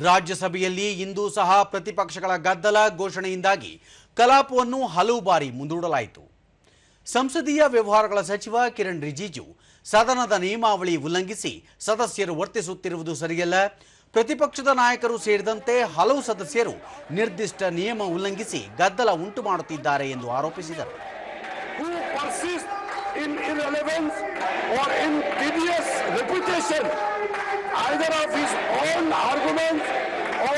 ರಾಜ್ಯಸಭೆಯಲ್ಲಿ ಇಂದು ಸಹ ಪ್ರತಿಪಕ್ಷಗಳ ಗದ್ದಲ ಘೋಷಣೆಯಿಂದಾಗಿ ಕಲಾಪವನ್ನು ಹಲವು ಬಾರಿ ಮುಂದೂಡಲಾಯಿತು. ಸಂಸದೀಯ ವ್ಯವಹಾರಗಳ ಸಚಿವ ಕಿರಣ್ ರಿಜಿಜು ಸದನದ ನಿಯಮಾವಳಿ ಉಲ್ಲಂಘಿಸಿ ಸದಸ್ಯರು ವರ್ತಿಸುತ್ತಿರುವುದು ಸರಿಯಲ್ಲ, ಪ್ರತಿಪಕ್ಷದ ನಾಯಕರು ಸೇರಿದಂತೆ ಹಲವು ಸದಸ್ಯರು ನಿರ್ದಿಷ್ಟ ನಿಯಮ ಉಲ್ಲಂಘಿಸಿ ಗದ್ದಲ ಉಂಟು ಮಾಡುತ್ತಿದ್ದಾರೆ ಎಂದು ಆರೋಪಿಸಿದರು. In irrelevance or in tedious repetition either of his own arguments or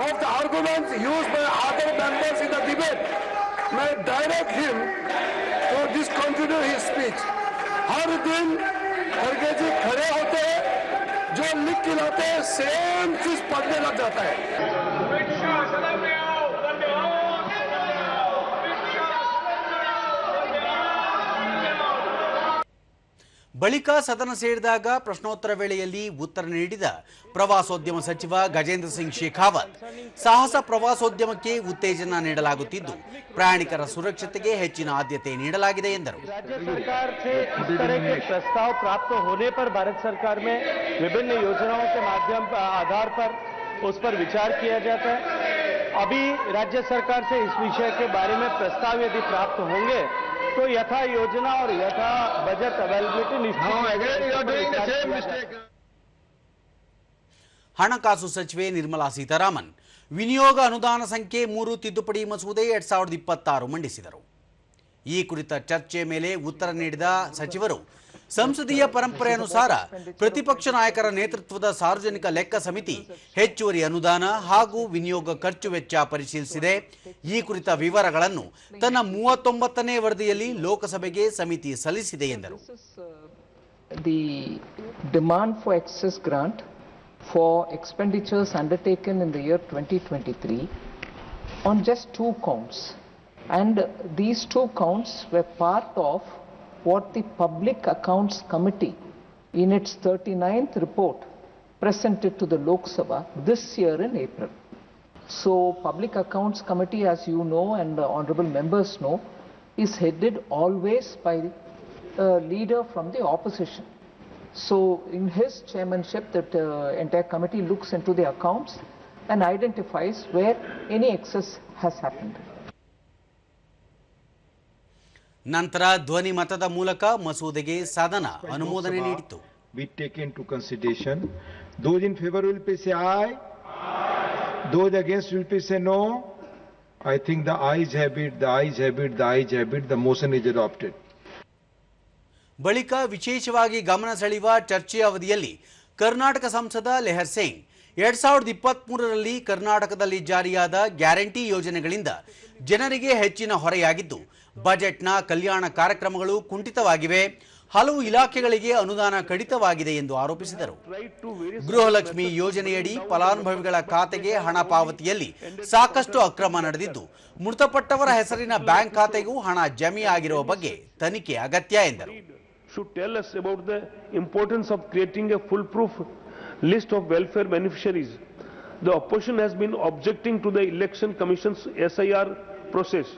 of the arguments used by other members in the debate, may direct him to discontinue his speech. हर दिन खड़गे जी खड़े होते हैं, जो लिख के लाते हैं सेम चीज पढ़ने लग जाता है. ಬಳಿಕ ಸದನ ಸೇರಿದಾಗ ಪ್ರಶ್ನೋತ್ತರ ವೇಳೆಯಲ್ಲಿ ಉತ್ತರ ನೀಡಿದ ಪ್ರವಾಸೋದ್ಯಮ ಸಚಿವ ಗಜೇಂದ್ರ ಸಿಂಗ್ ಶೇಖಾವತ್, ಸಾಹಸ ಪ್ರವಾಸೋದ್ಯಮಕ್ಕೆ ಉತ್ತೇಜನ ನೀಡಲಾಗುತ್ತಿದ್ದು ಪ್ರಯಾಣಿಕರ ಸುರಕ್ಷತೆಗೆ ಹೆಚ್ಚಿನ ಆದ್ಯತೆ ನೀಡಲಾಗಿದೆ ಎಂದರು. राज्य सरकार से इस तरह के प्रस्ताव प्राप्त होने पर भारत सरकार में विभिन्न योजनाओं के माध्यम आधार पर उस पर विचार किया जाता है. अभी राज्य सरकार से इस विषय के बारे में प्रस्ताव यदि प्राप्त होंगे तो यथा योजना और यथा बजट अवेलेबिलिटी निश्चित. ಹಣಕಾಸು ಸಚಿವೆ ನಿರ್ಮಲಾ ಸೀತಾರಾಮನ್ ವಿನಿಯೋಗ ಅನುದಾನ ಸಂಖ್ಯೆ 3 ತಿದ್ದುಪಡಿ ಮಸೂದೆ 2026 ಮಂಡಿಸಿದರು. ಈ ಕುರಿತ ಚರ್ಚೆ ಮೇಲೆ ಉತ್ತರ ನೀಡಿದ ಸಚಿವರು, ಸಂಸದೀಯ ಪರಂಪರೆ ಅನುಸಾರ ಪ್ರತಿಪಕ್ಷ ನಾಯಕರ ನೇತೃತ್ವದ ಸಾರ್ವಜನಿಕ ಲೆಕ್ಕ ಸಮಿತಿ ಹೆಚ್ಚುವರಿ ಅನುದಾನ ಹಾಗೂ ವಿನಿಯೋಗ ಖರ್ಚು ವೆಚ್ಚ ಪರಿಶೀಲಿಸಿದೆ. ಈ ಕುರಿತ ವಿವರಗಳನ್ನು ತನ್ನ 39ನೇ ವರದಿಯಲ್ಲಿ ಲೋಕಸಭೆಗೆ ಸಮಿತಿ ಸಲ್ಲಿಸಿದೆ ಎಂದರು. The demand for excess grant for expenditures undertaken in the year 2023 on just 2 counts, and these 2 counts were part of what the Public Accounts Committee in its 39th report presented to the Lok Sabha this year in April. So Public Accounts Committee, as you know and honorable members know, is headed always by a leader from the opposition. So in his chairmanship, that entire committee looks into the accounts and identifies where any excess has happened. ನಂತರ ಧ್ವನಿ ಮತದ ಮೂಲಕ ಮಸೂದೆಗೆ ಸದನ ಅನುಮೋದನೆ ನೀಡಿತು. We take into consideration. Those in favor will please say aye. Those against will please say no. I think the ayes have it, the ayes have it, the ayes have it. The motion is adopted. ಬಳಿಕ ವಿಶೇಷವಾಗಿ ಗಮನ ಸೆಳೆಯುವ ಚರ್ಚೆಯ ಅವಧಿಯಲ್ಲಿ ಕರ್ನಾಟಕ ಸಂಸದ ಲೆಹರ್ ಸಿಂಗ್ 2023ರಲ್ಲಿ ಕರ್ನಾಟಕದಲ್ಲಿ ಜಾರಿಯಾದ guarantee ಯೋಜನೆಗಳಿಂದ ಜನರಿಗೆ ಹೆಚ್ಚಿನ ಹೊರೆಯಾಗಿದ್ದು ಬಜೆಟ್ನ ಕಲ್ಯಾಣ ಕಾರ್ಯಕ್ರಮಗಳು ಕುಂಠಿತವಾಗಿವೆ, ಹಲವು ಇಲಾಖೆಗಳಿಗೆ ಅನುದಾನ ಕಡಿತವಾಗಿದೆ ಎಂದು ಆರೋಪಿಸಿದರು. ಗೃಹಲಕ್ಷ್ಮಿ ಯೋಜನೆಯಡಿ ಫಲಾನುಭವಿಗಳ ಖಾತೆಗೆ ಹಣ ಪಾವತಿಯಲ್ಲಿ ಸಾಕಷ್ಟು ಅಕ್ರಮ ನಡೆದಿದ್ದು ಮೃತಪಟ್ಟವರ ಹೆಸರಿನ ಬ್ಯಾಂಕ್ ಖಾತೆಗೂ ಹಣ ಜಮೆಯಾಗಿರುವ ಬಗ್ಗೆ ತನಿಖೆ ಅಗತ್ಯ ಎಂದರು. should tell us about the importance of creating a foolproof list of welfare beneficiaries. The opposition has been objecting to the Election Commission's SIR process,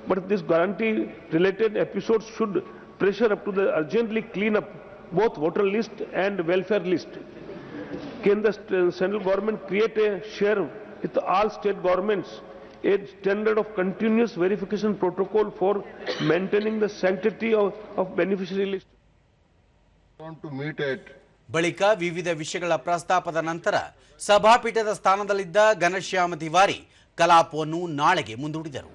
but this guarantee related episodes should pressure up to the urgently clean up both voter list and welfare list. Can the central government create a share with all state governments a standard of continuous verification protocol for maintaining the sanctity of beneficiary list? ಬಳಿಕ ವಿವಿಧ ವಿಷಯಗಳ ಪ್ರಸ್ತಾಪದ ನಂತರ ಸಭಾಪೀಠದ ಸ್ಥಾನದಲ್ಲಿದ್ದ ಘನಶ್ಯಾಮ ತಿವಾರಿ ಕಲಾಪವನ್ನು ನಾಳೆಗೆ ಮುಂದೂಡಿದರು.